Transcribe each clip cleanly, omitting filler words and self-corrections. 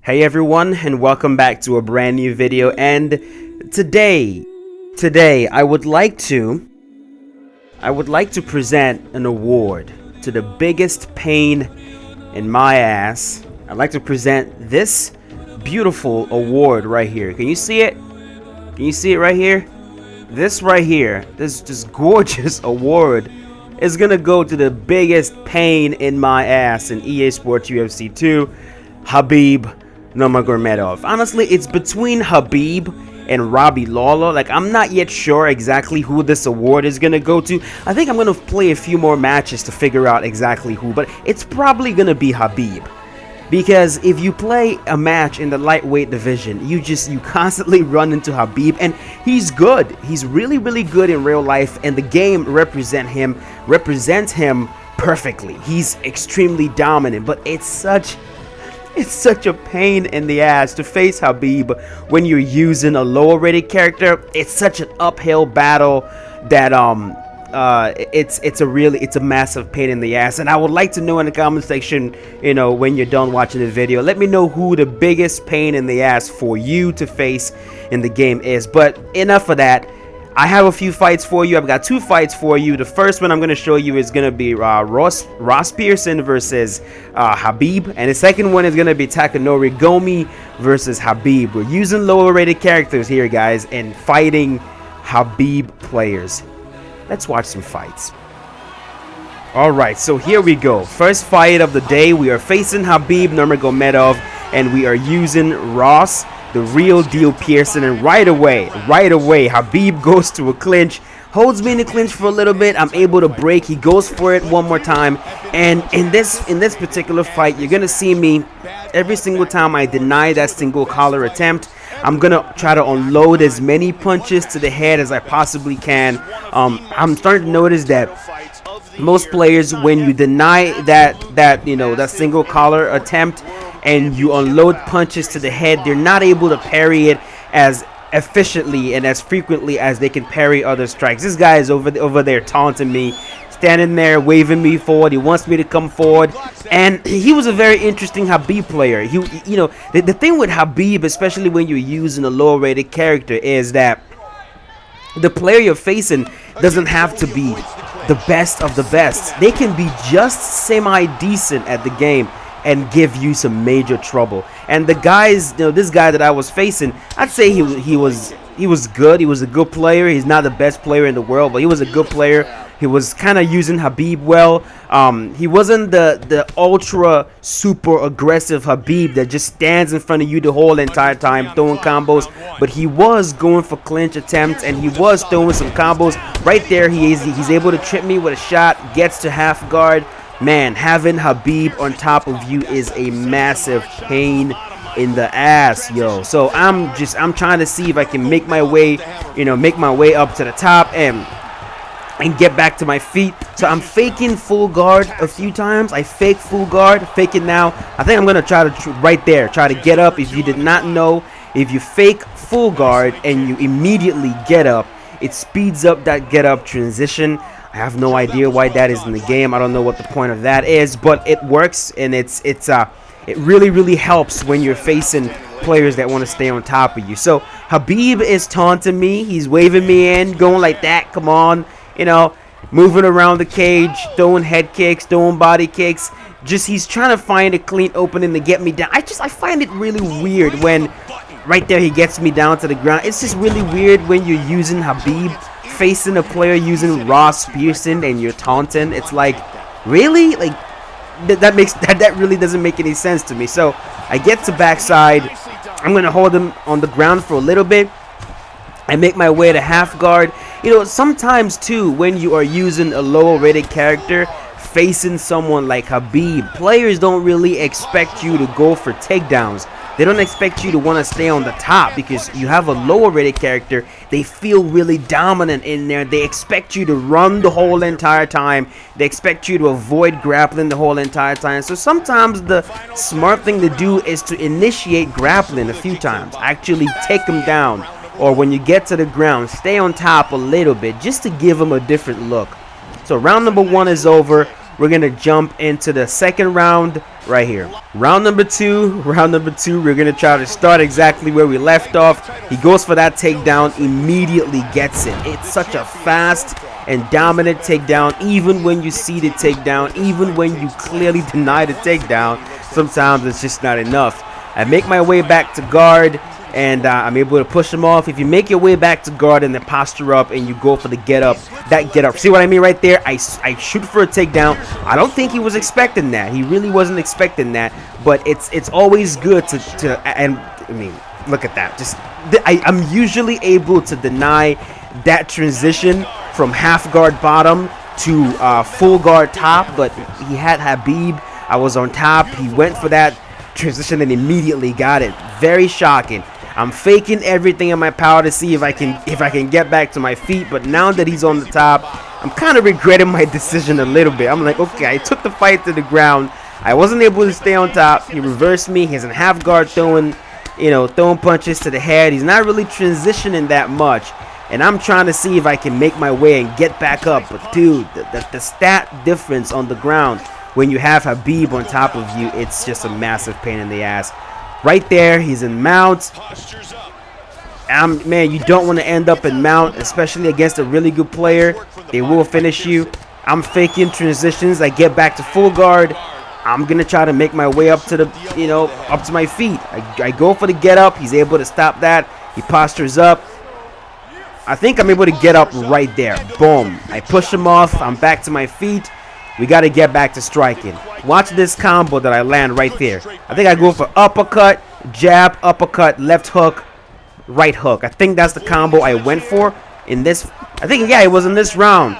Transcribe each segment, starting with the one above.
Hey everyone, and welcome back to a brand new video. And today I would like to present an award to the biggest pain in my ass. I'd like to present this beautiful award right here. Can you see it? Can you see it right here? This right here, this gorgeous award is gonna go to the biggest pain in my ass in EA Sports UFC 2, Khabib Nurmagomedov. Honestly, it's between Khabib and Robbie Lawler. Like, I'm not yet sure exactly who this award is gonna go to. I think I'm gonna play a few more matches to figure out exactly who, but it's probably gonna be Khabib. Because if you play a match in the lightweight division, you constantly run into Khabib, and he's good. He's really, really good in real life, and the game represents him perfectly. He's extremely dominant, but it's such a pain in the ass to face Khabib when you're using a lower rated character. It's such an uphill battle that it's a massive pain in the ass. And I would like to know in the comment section, when you're done watching the video, let me know who the biggest pain in the ass for you to face in the game is. But enough of that. I have a few fights for you. I've got two fights for you. The first one I'm going to show you is going to be Ross Pearson versus Khabib. And the second one is going to be Takanori Gomi versus Khabib. We're using lower rated characters here, guys, and fighting Khabib players. Let's watch some fights. Alright, so here we go. First fight of the day. We are facing Khabib Nurmagomedov, and we are using Ross, the real deal Pearson. And right away, Khabib goes to a clinch, holds me in the clinch for a little bit. I'm able to break. He goes for it one more time. And in this particular fight, you're gonna see me every single time I deny that single collar attempt. I'm gonna try to unload as many punches to the head as I possibly can. I'm starting to notice that most players, when you deny that single collar attempt and you unload punches to the head, they're not able to parry it as efficiently and as frequently as they can parry other strikes. This guy is over there taunting me, standing there waving me forward. He wants me to come forward, and he was a very interesting Khabib player. The thing with Khabib, especially when you're using a lower rated character, is that the player you're facing doesn't have to be the best of the best. They can be just semi-decent at the game and give you some major trouble. And the guys, this guy that I was facing, I'd say he was good. He was a good player. He's not the best player in the world, but he was a good player. He was kind of using Khabib well. He wasn't the ultra super aggressive Khabib that just stands in front of you the whole entire time throwing combos, but he was going for clinch attempts, and he was throwing some combos. Right there, he's able to trip me with a shot, gets to half guard. Man, having Khabib on top of you is a massive pain in the ass, yo. So I'm trying to see if I can make my way up to the top and get back to my feet. So I'm faking full guard a few times. I fake full guard, fake it now. I think I'm gonna try to get up. If you did not know, if you fake full guard and you immediately get up, it speeds up that get up transition. I have no idea why that is in the game. I don't know what the point of that is, but it works, and it really helps when you're facing players that want to stay on top of you. So Khabib is taunting me. He's waving me in, going like that. Come on, moving around the cage, throwing head kicks, throwing body kicks. He's trying to find a clean opening to get me down. I find it really weird when right there he gets me down to the ground. It's just really weird when you're using Khabib, facing a player using Ross Pearson, and you're taunting. It's like, really? Like, that really doesn't make any sense to me. So I get to backside. I'm gonna hold him on the ground for a little bit. I make my way to half guard. Sometimes too, when you are using a lower rated character facing someone like Khabib, players don't really expect you to go for takedowns. They don't expect you to want to stay on the top because you have a lower rated character. They feel really dominant in there. They expect you to run the whole entire time. They expect you to avoid grappling the whole entire time. So sometimes the smart thing to do is to initiate grappling a few times. Actually take them down. Or when you get to the ground, stay on top a little bit just to give them a different look. So round number one is over. we're gonna jump into the second round right here. Round number two, we're gonna try to start exactly where we left off. He goes for that takedown, immediately gets it. It's such a fast and dominant takedown. Even when you see the takedown, even when you clearly deny the takedown, sometimes it's just not enough. I make my way back to guard, and I'm able to push him off. If you make your way back to guard and then posture up and you go for the get up, see what I mean right there? I shoot for a takedown. I don't think he was expecting that. He really wasn't expecting that. But it's always good and I mean, look at that. I'm usually able to deny that transition from half guard bottom to full guard top, but he had Khabib. I was on top. He went for that transition and immediately got it. Very shocking. I'm faking everything in my power to see if I can get back to my feet, but now that he's on the top, I'm kind of regretting my decision a little bit. I'm like, okay, I took the fight to the ground. I wasn't able to stay on top. He reversed me. He's in half guard throwing punches to the head. He's not really transitioning that much, and I'm trying to see if I can make my way and get back up. But dude, the stat difference on the ground when you have Khabib on top of you, it's just a massive pain in the ass. Right there, he's in mount. Man, you don't want to end up in mount, especially against a really good player. They will finish you. I'm faking transitions. I get back to full guard. I'm gonna try to make my way up to the, up to my feet. I go for the get up. He's able to stop that. He postures up. I think I'm able to get up right there. Boom. I push him off. I'm back to my feet. We got to get back to striking. Watch this combo that I land right there. I think I go for uppercut, jab, uppercut, left hook, right hook. I think that's the combo I went for in this. I think, yeah, it was in this round.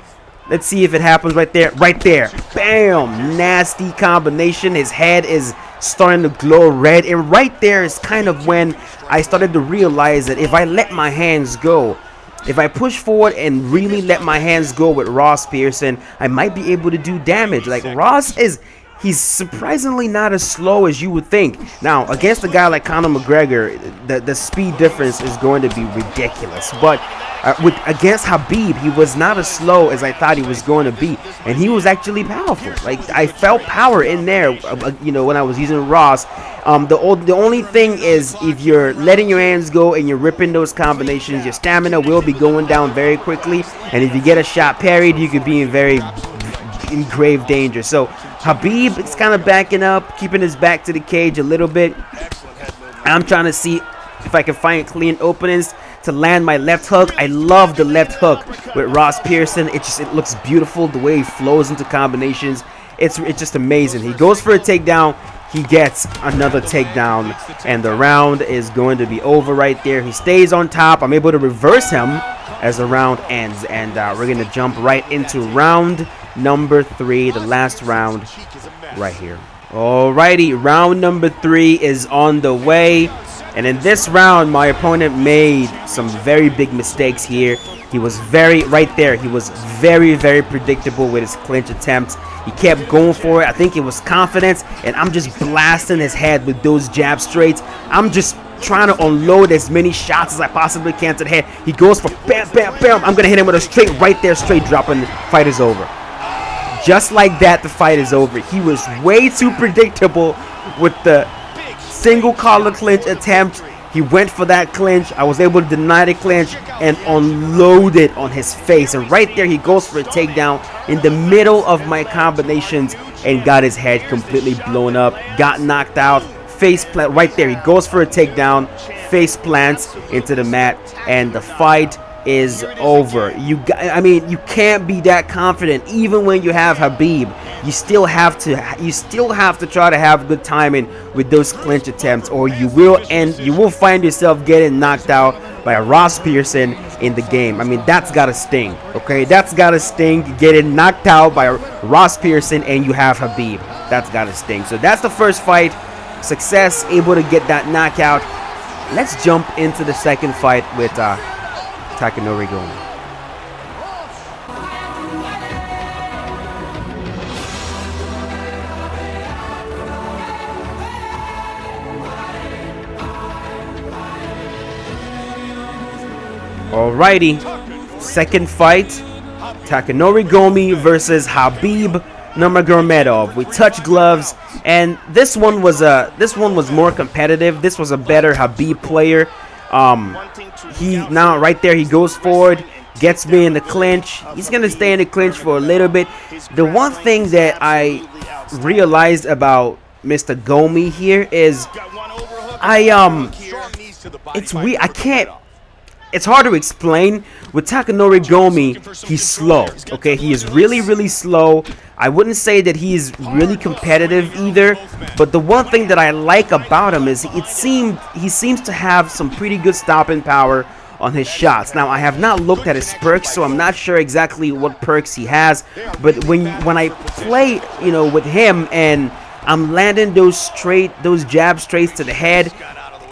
Let's see if it happens right there. Right there. Bam. Nasty combination. His head is starting to glow red. And right there is kind of when I started to realize that if I let my hands go, if I push forward and really let my hands go with Ross Pearson, I might be able to do damage. Like, he's surprisingly not as slow as you would think. Now, against a guy like Conor McGregor, the speed difference is going to be ridiculous. But against Khabib, he was not as slow as I thought he was going to be. And he was actually powerful. Like, I felt power in there, when I was using Ross. The only thing is, if you're letting your hands go and you're ripping those combinations, your stamina will be going down very quickly. And if you get a shot parried, you could be in grave danger. So Khabib is kind of backing up, keeping his back to the cage a little bit. I'm trying to see if I can find clean openings to land my left hook. I love the left hook with Ross Pearson. It looks beautiful the way he flows into combinations. It's just amazing. He goes for a takedown. He gets another takedown, and the round is going to be over right there. He stays on top. I'm able to reverse him as the round ends, and we're going to jump right into round number 3, the last round right here. Alrighty, round number 3 is on the way, and in this round, my opponent made some very big mistakes here. He was very very predictable with his clinch attempts. He kept going for it. I think it was confidence, and I'm just blasting his head with those jab straights. I'm just trying to unload as many shots as I possibly can to the head. He goes for bam, bam, bam. I'm gonna hit him with a straight right there, straight drop, and the fight is over. Just like that, the fight is over. He was way too predictable with the single collar clinch attempt. He went for that clinch. I was able to deny the clinch and unload it on his face. And right there, he goes for a takedown in the middle of my combinations and got his head completely blown up. Got knocked out. Face plant right there. He goes for a takedown. Face plants into the mat, and the fight is over. You can't be that confident even when you have Khabib. You still have to try to have good timing with those clinch attempts, or you will find yourself getting knocked out by Ross Pearson in the game. I mean, that's gotta sting. Okay, that's gotta sting. Getting knocked out by Ross Pearson and you have Khabib. That's gotta sting. So that's the first fight. Success, able to get that knockout. Let's jump into the second fight with Takanori Gomi. Alrighty, second fight, Takanori Gomi versus Khabib Nurmagomedov. We touched gloves, and this one was more competitive. This was a better Khabib player. He now right there, he goes forward, gets me in the clinch. He's gonna stay in the clinch for a little bit. The one thing that I realized about Mr. Gomi here is it's weird. It's hard to explain. With Takanori Gomi, he's slow. Okay, he is really slow. I wouldn't say that he's really competitive either, but the one thing that I like about him is he seems to have some pretty good stopping power on his shots. Now, I have not looked at his perks, so I'm not sure exactly what perks he has, but when I play, with him and I'm landing those jab straights to the head,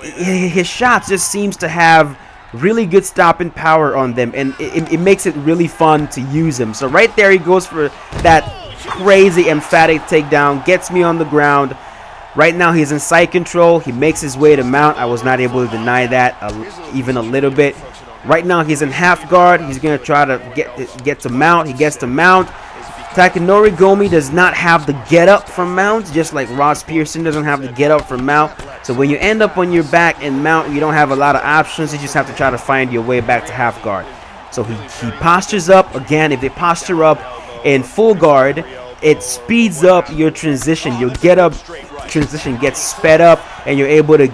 his shots just seems to have really good stopping power on them, and it makes it really fun to use him. So right there, he goes for that crazy emphatic takedown, gets me on the ground. Right now, he's in side control. He makes his way to mount. I was not able to deny that even a little bit. Right now, he's in half guard. He's going to try to get to mount. He gets to mount. Takanori Gomi does not have the get up from mount, just like Ross Pearson doesn't have the get up from mount. So when you end up on your back and mount, you don't have a lot of options. You just have to try to find your way back to half guard. So he postures up. Again, if they posture up in full guard, it speeds up your transition. Your get up transition gets sped up, and you're able to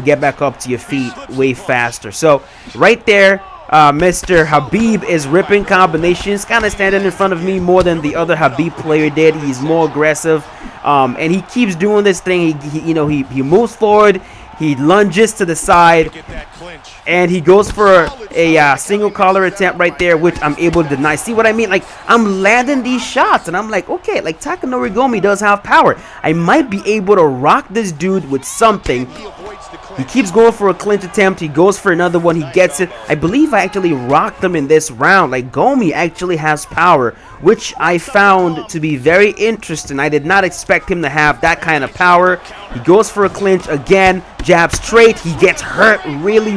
get back up to your feet way faster. So right there, Mr. Khabib is ripping combinations, kind of standing in front of me more than the other Khabib player did. He's more aggressive, and he keeps doing this thing. He moves forward, he lunges to the side, and he goes for a single collar attempt right there, which I'm able to deny. See what I mean? Like, I'm landing these shots, and I'm like, okay, like Takanori Gomi does have power. I might be able to rock this dude with something. He keeps going for a clinch attempt. He goes for another one. He gets it. I believe I actually rocked him in this round. Like, Gomi actually has power, which I found to be very interesting. I did not expect him to have that kind of power. He goes for a clinch again. Jab straight. He gets hurt really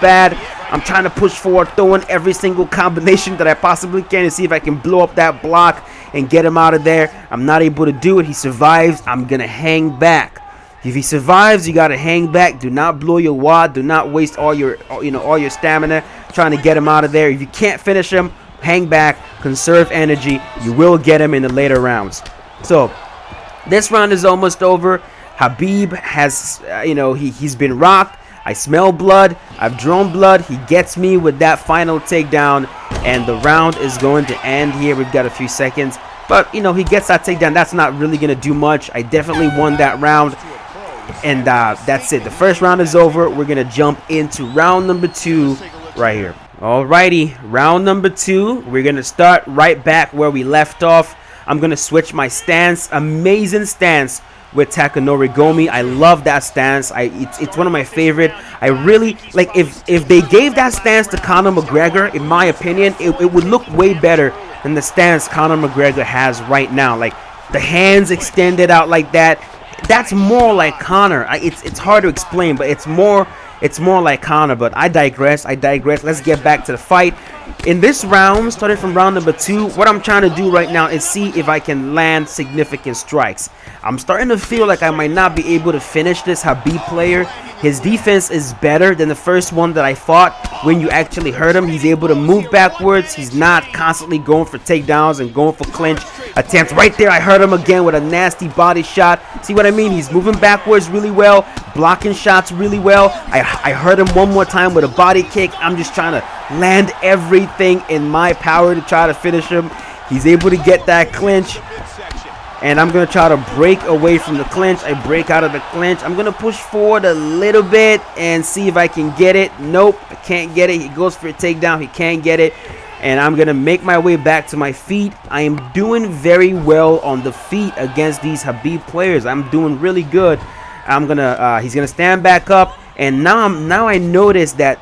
bad. I'm trying to push forward, throwing every single combination that I possibly can to see if I can blow up that block and get him out of there. I'm not able to do it. He survives. I'm going to hang back. If he survives, you gotta hang back. Do not blow your wad. Do not waste all your stamina trying to get him out of there. If you can't finish him, hang back, conserve energy. You will get him in the later rounds. So this round is almost over. Khabib has, he's been rocked. I smell blood. I've drawn blood. He gets me with that final takedown, and the round is going to end here. We've got a few seconds, but he gets that takedown. That's not really gonna do much. I definitely won that round. And that's it. The first round is over. We're going to jump into round number 2 right here. Alrighty, round number 2. We're going to start right back where we left off. I'm going to switch my stance. Amazing stance with Takanori Gomi. I love that stance. It's one of my favorite. I really, like, if they gave that stance to Conor McGregor, in my opinion, it would look way better than the stance Conor McGregor has right now. Like, the hands extended out like that. That's more like Conor. It's hard to explain, but it's more like Conor. But I digress. Let's get back to the fight. In this round, starting from round number 2, what I'm trying to do right now is see if I can land significant strikes. I'm starting to feel like I might not be able to finish this Khabib player. His defense is better than the first one that I fought. When you actually hurt him, he's able to move backwards. He's not constantly going for takedowns and going for clinch attempts. Right there, I hurt him again with a nasty body shot. See what I mean? He's moving backwards really well, blocking shots really well. I hurt him one more time with a body kick. I'm just trying to land everything in my power to try to finish him. He's able to get that clinch, and I'm going to try to break away from the clinch. I break out of the clinch. I'm going to push forward a little bit and see if I can get it. Nope, I can't get it. He goes for a takedown. He can't get it. And I'm going to make my way back to my feet. I am doing very well on the feet against these Khabib players. I'm doing really good. He's going to stand back up. And now I notice that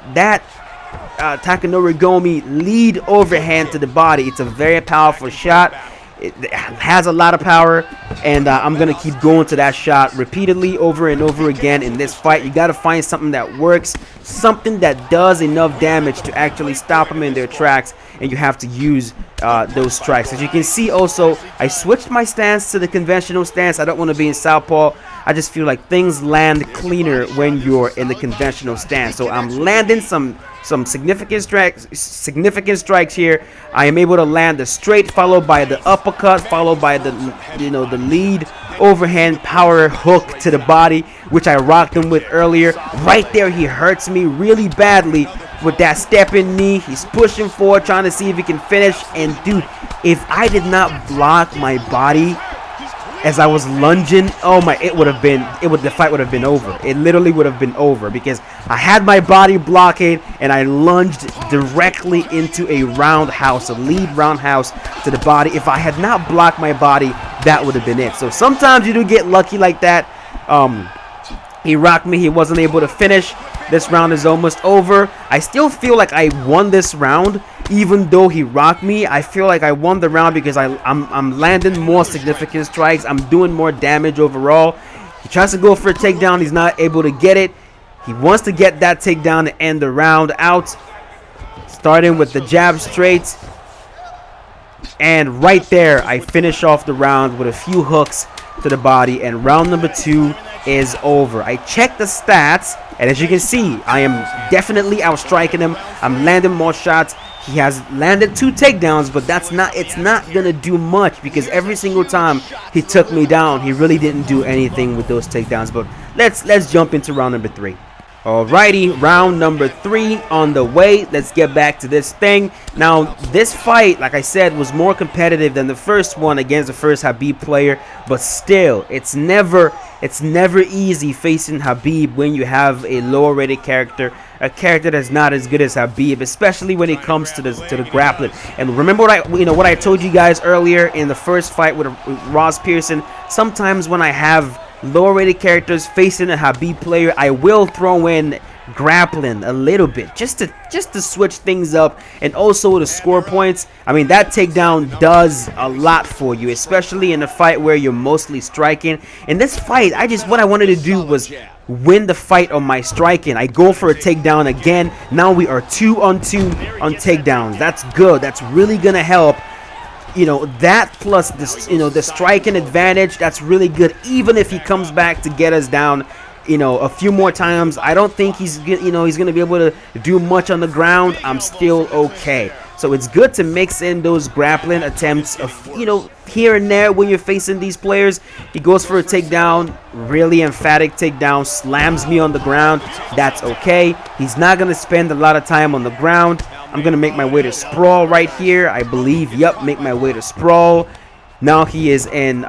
Takanori Gomi lead overhand to the body. It's a very powerful shot. It has a lot of power, and I'm going to keep going to that shot repeatedly over and over again in this fight. You got to find something that works, something that does enough damage to actually stop them in their tracks, and you have to use those strikes. As you can see also, I switched my stance to the conventional stance. I don't want to be in southpaw. I just feel like things land cleaner when you're in the conventional stance. So I'm landing some significant strikes here. I am able to land the straight, followed by the uppercut, followed by the the lead overhand power hook to the body, which I rocked him with earlier. Right there, he hurts me really badly with that stepping knee. He's pushing forward, trying to see if he can finish. And dude, if I did not block my body as I was lunging, oh my, the fight would have been over. It literally would have been over because I had my body blockade and I lunged directly into a roundhouse, a lead roundhouse to the body. If I had not blocked my body, that would have been it. So sometimes you do get lucky like that. He rocked me. He wasn't able to finish. This round is almost over. I still feel like I won this round, even though he rocked me. I feel like I won the round because I'm landing more significant strikes. I'm doing more damage overall. He tries to go for a takedown. He's not able to get it. He wants to get that takedown to end the round out. Starting with the jab straight. And right there, I finish off the round with a few hooks to the body. And round number 2 is over. I checked the stats, and as you can see, I am definitely outstriking him. I'm landing more shots. He has landed 2 takedowns, but it's not gonna do much because every single time he took me down, he really didn't do anything with those takedowns. But let's jump into round number 3. Alrighty, round number 3 on the way. Let's get back to this thing. Now, this fight, like I said, was more competitive than the first one against the first Khabib player, but still, it's never easy facing Khabib when you have a lower rated character, a character that's not as good as Khabib, especially when it comes to the grappling. And remember what I told you guys earlier in the first fight with Ross Pearson. Sometimes when I have lower rated characters facing a Khabib player, I will throw in grappling a little bit just to switch things up, and also to score points. I mean, that takedown does a lot for you, especially in a fight where you're mostly striking. In this fight, what I wanted to do was win the fight on my striking. I go for a takedown again. Now we are 2 on 2 on takedowns. That's good. That's really gonna help. That plus this, the striking advantage, that's really good. Even if he comes back to get us down, a few more times, I don't think he's gonna be able to do much on the ground. I'm still okay. So it's good to mix in those grappling attempts of, here and there when you're facing these players. He goes for a takedown, really emphatic takedown, slams me on the ground. That's okay. He's not gonna spend a lot of time on the ground. I'm gonna make my way to sprawl right here, I believe. Yep, make my way to sprawl. Now he is in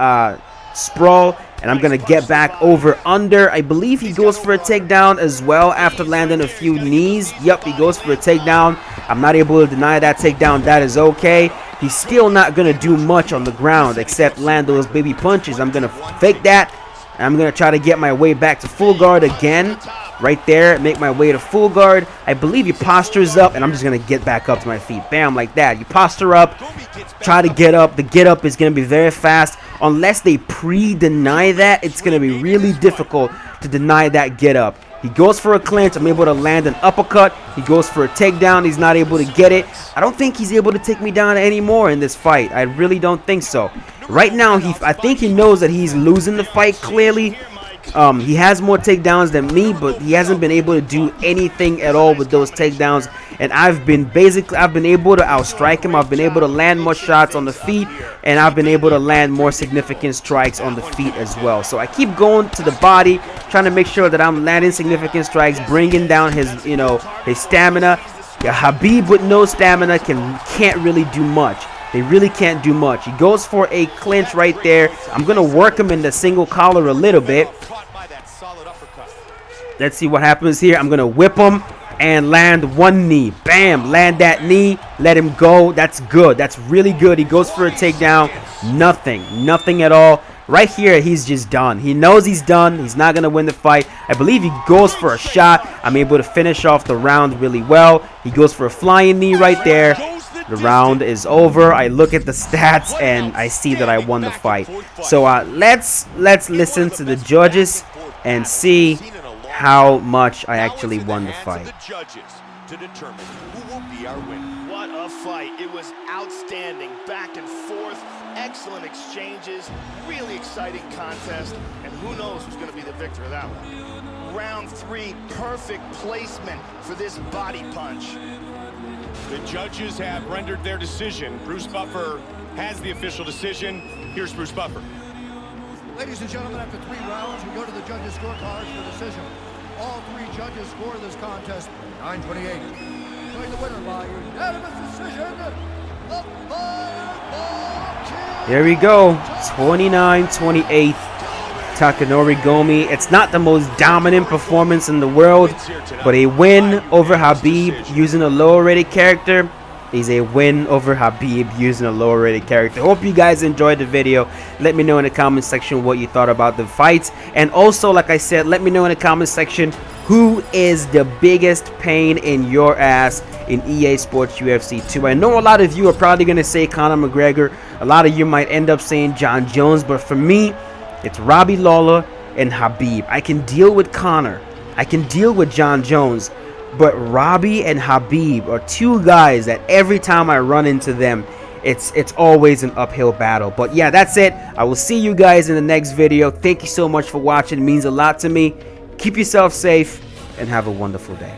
sprawl, and I'm gonna get back over under. I believe he goes for a takedown as well after landing a few knees. Yep, he goes for a takedown. I'm not able to deny that takedown. That is okay. He's still not gonna do much on the ground except land those baby punches. I'm gonna fake that, and I'm gonna try to get my way back to full guard again. Right there, make my way to full guard. I believe he postures up, and I'm just gonna get back up to my feet. Bam, like that. You posture up, try to get up. The get up is gonna be very fast. Unless they pre-deny that, it's gonna be really difficult to deny that get up. He goes for a clinch. I'm able to land an uppercut. He goes for a takedown. He's not able to get it. I don't think he's able to take me down anymore in this fight. I really don't think so. Right now, I think he knows that he's losing the fight clearly. He has more takedowns than me, but he hasn't been able to do anything at all with those takedowns. And I've been able to outstrike him. I've been able to land more shots on the feet, and I've been able to land more significant strikes on the feet as well. So I keep going to the body, trying to make sure that I'm landing significant strikes, bringing down his stamina. Yeah, Khabib with no stamina can't really do much. They really can't do much. He goes for a clinch right there. I'm going to work him in the single collar a little bit. Let's see what happens here. I'm going to whip him and land one knee. Bam, land that knee. Let him go. That's good. That's really good. He goes for a takedown. Nothing at all. Right here, he's just done. He knows he's done. He's not going to win the fight. I believe he goes for a shot. I'm able to finish off the round really well. He goes for a flying knee right there. The round is over. I look at the stats and I see that I won the fight. So let's listen to the judges and see how much I actually won the fight. To determine who will be our winner. What a fight. It was outstanding. Back and forth. Excellent exchanges. Really exciting contest. And who knows who's going to be the victor of that one. Round 3, perfect placement for this body punch. The judges have rendered their decision. Bruce Buffer has the official decision. Here's Bruce Buffer. Ladies and gentlemen, after 3 rounds, we go to the judges' scorecards for decision. All 3 judges score this contest 9-28. Showing the winner by unanimous decision, the Fireball King. There we go, 29-28. Takanori Gomi. It's not the most dominant performance in the world, but a win over Khabib using a lower rated character is a win over Khabib using a lower rated character. Hope you guys enjoyed the video. Let me know in the comment section what you thought about the fights, and also, like I said, let me know in the comment section who is the biggest pain in your ass in EA Sports UFC 2. I know a lot of you are probably going to say Conor McGregor. A lot of you might end up saying John Jones, but for me, it's Robbie Lawler and Khabib. I can deal with Conor. I can deal with John Jones. But Robbie and Khabib are 2 guys that every time I run into them, it's always an uphill battle. But yeah, that's it. I will see you guys in the next video. Thank you so much for watching. It means a lot to me. Keep yourself safe and have a wonderful day.